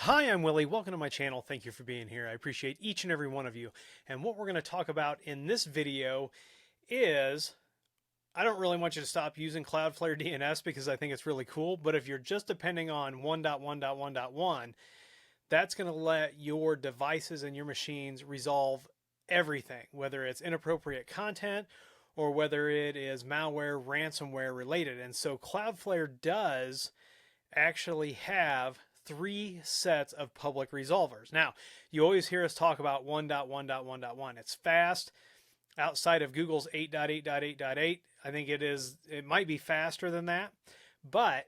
Hi, I'm Willie. Welcome to my channel. Thank you for being here. I appreciate each and every one of you. And what we're going to talk about in this video is I don't really want you to stop using Cloudflare DNS because I think it's really cool. But if you're just depending on 1.1.1.1, that's going to let your devices and your machines resolve everything, whether it's inappropriate content or whether it is malware, ransomware related. And so Cloudflare does actually have three sets of public resolvers. Now, you always hear us talk about 1.1.1.1. It's fast. Outside of Google's 8.8.8.8, I think it might be faster than that, but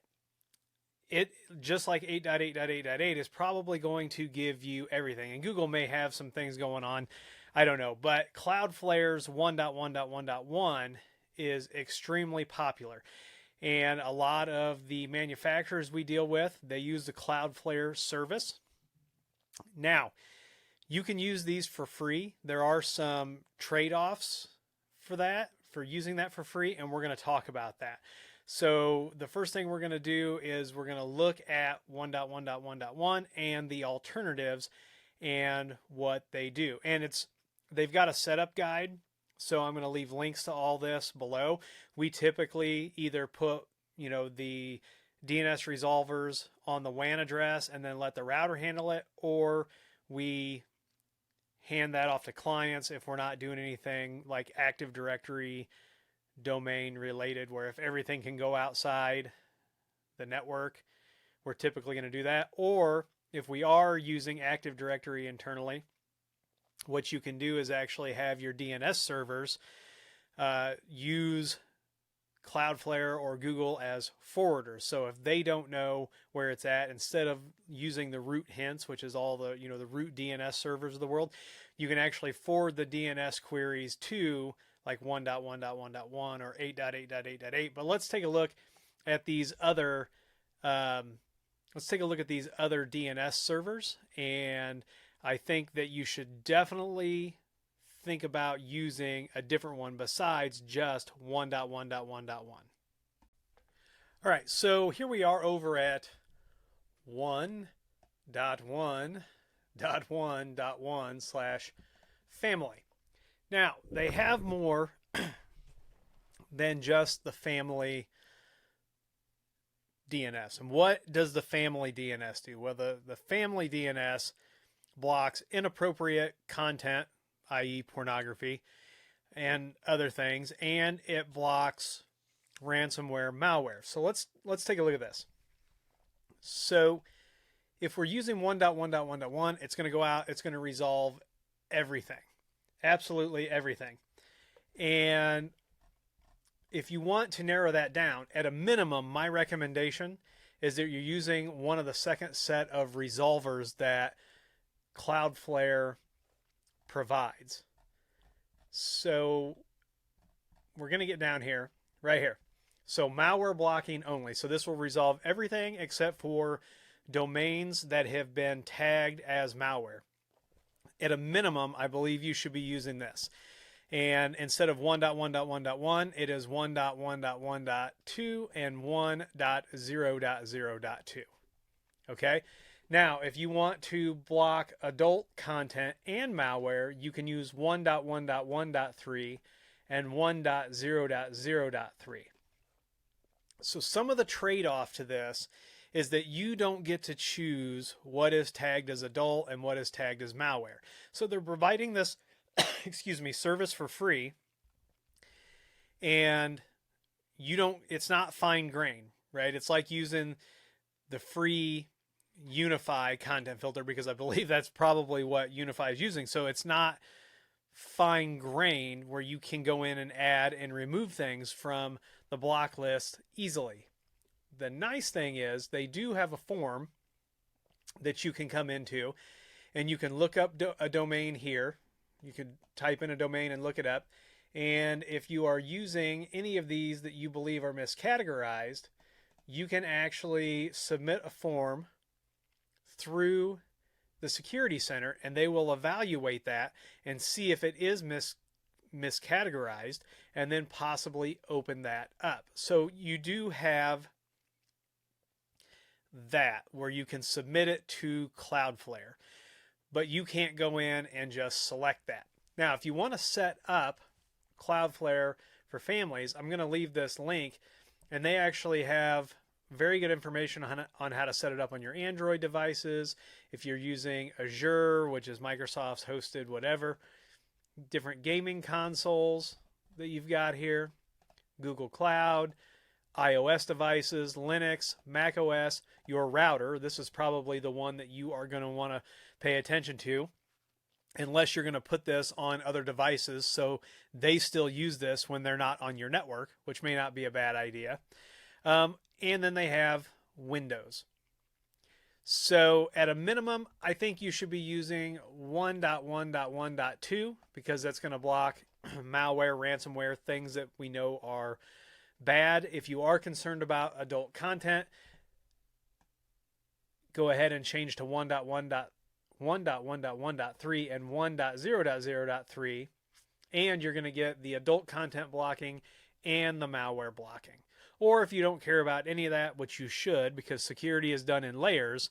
it, just like 8.8.8.8, is probably going to give you everything. And Google may have some things going on, I don't know, but Cloudflare's 1.1.1.1 is extremely popular. And a lot of the manufacturers we deal with, they use the Cloudflare service. Now, you can use these for free. There are some trade-offs for that, for using that for free, and we're going to talk about that. So the first thing we're going to do is we're going to look at 1.1.1.1 and the alternatives and what they do. And they've got a setup guide. So I'm going to leave links to all this below. We typically either put, the DNS resolvers on the WAN address and then let the router handle it, or we hand that off to clients if we're not doing anything like Active Directory domain related, where if everything can go outside the network, we're typically going to do that. Or if we are using Active Directory internally, what you can do is actually have your DNS servers use Cloudflare or Google as forwarders. So if they don't know where it's at, instead of using the root hints, which is all the the root DNS servers of the world, you can actually forward the DNS queries to like 1.1.1.1 or 8.8.8.8. But let's take a look at these other DNS servers, and I think that you should definitely think about using a different one besides just 1.1.1.1. All right, so here we are over at 1.1.1.1/family. Now, they have more than just the family DNS. And what does the family DNS do? Well, the family DNS blocks inappropriate content, i.e. pornography and other things, and it blocks ransomware, malware. So let's take a look at this. So if we're using 1.1.1.1, it's going to go out, it's going to resolve everything. Absolutely everything. And if you want to narrow that down, at a minimum, my recommendation is that you're using one of the second set of resolvers that Cloudflare provides. So we're going to get down here, right here. So malware blocking only. So this will resolve everything except for domains that have been tagged as malware. At a minimum, I believe you should be using this. And instead of 1.1.1.1, it is 1.1.1.2 and 1.0.0.2. Okay? Now, if you want to block adult content and malware, you can use 1.1.1.3 and 1.0.0.3. So some of the trade-off to this is that you don't get to choose what is tagged as adult and what is tagged as malware. So they're providing this service for free, and it's not fine grained, right? It's like using the free Unify content filter, because I believe that's probably what Unify is using. So it's not fine grained where you can go in and add and remove things from the block list easily. The nice thing is they do have a form that you can come into, and you can look up a domain here. You can type in a domain and look it up. And if you are using any of these that you believe are miscategorized, you can actually submit a form through the security center, and they will evaluate that and see if it is miscategorized, and then possibly open that up. So you do have that, where you can submit it to Cloudflare, but you can't go in and just select that. Now, if you want to set up Cloudflare for families, I'm going to leave this link, and they actually have very good information on how to set it up on your Android devices. If you're using Azure, which is Microsoft's hosted whatever, different gaming consoles that you've got here, Google Cloud, iOS devices, Linux, Mac OS, your router. This is probably the one that you are going to want to pay attention to, unless you're going to put this on other devices so they still use this when they're not on your network, which may not be a bad idea. And then they have Windows. So at a minimum, I think you should be using 1.1.1.2 because that's going to block malware, ransomware, things that we know are bad. If you are concerned about adult content, go ahead and change to 1.1.1.3 and 1.0.0.3, and you're going to get the adult content blocking and the malware blocking. Or if you don't care about any of that, which you should because security is done in layers,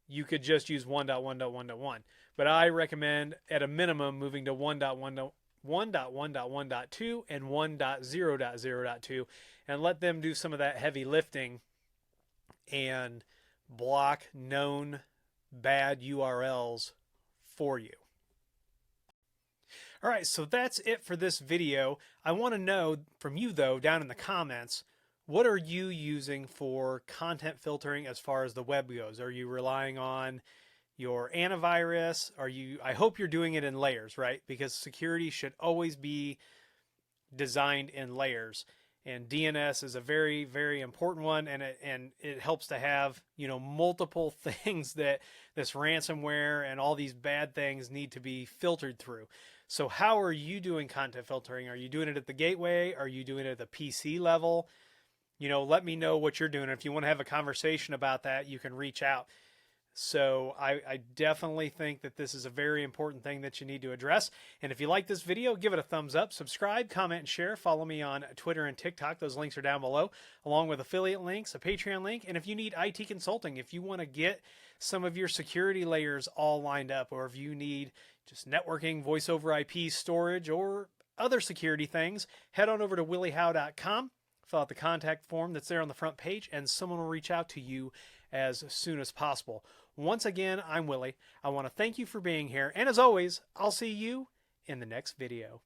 you could just use 1.1.1.1. But I recommend at a minimum moving to 1.1.1.2 and 1.0.0.2 and let them do some of that heavy lifting and block known bad URLs for you. All right, so that's it for this video. I want to know from you, though, down in the comments, what are you using for content filtering as far as the web goes? Are you relying on your antivirus? I hope you're doing it in layers, right? Because security should always be designed in layers. And DNS is a very, very important one, and it helps to have, multiple things that this ransomware and all these bad things need to be filtered through. So how are you doing content filtering? Are you doing it at the gateway? Are you doing it at the PC level? Let me know what you're doing. If you want to have a conversation about that, you can reach out. So I definitely think that this is a very important thing that you need to address. And if you like this video, give it a thumbs up, subscribe, comment, and share. Follow me on Twitter and TikTok. Those links are down below, along with affiliate links, a Patreon link. And if you need IT consulting, if you want to get some of your security layers all lined up, or if you need just networking, voice over IP storage, or other security things, head on over to williehowe.com. Fill out the contact form that's there on the front page, and someone will reach out to you as soon as possible. Once again, I'm Willie. I want to thank you for being here, and as always, I'll see you in the next video.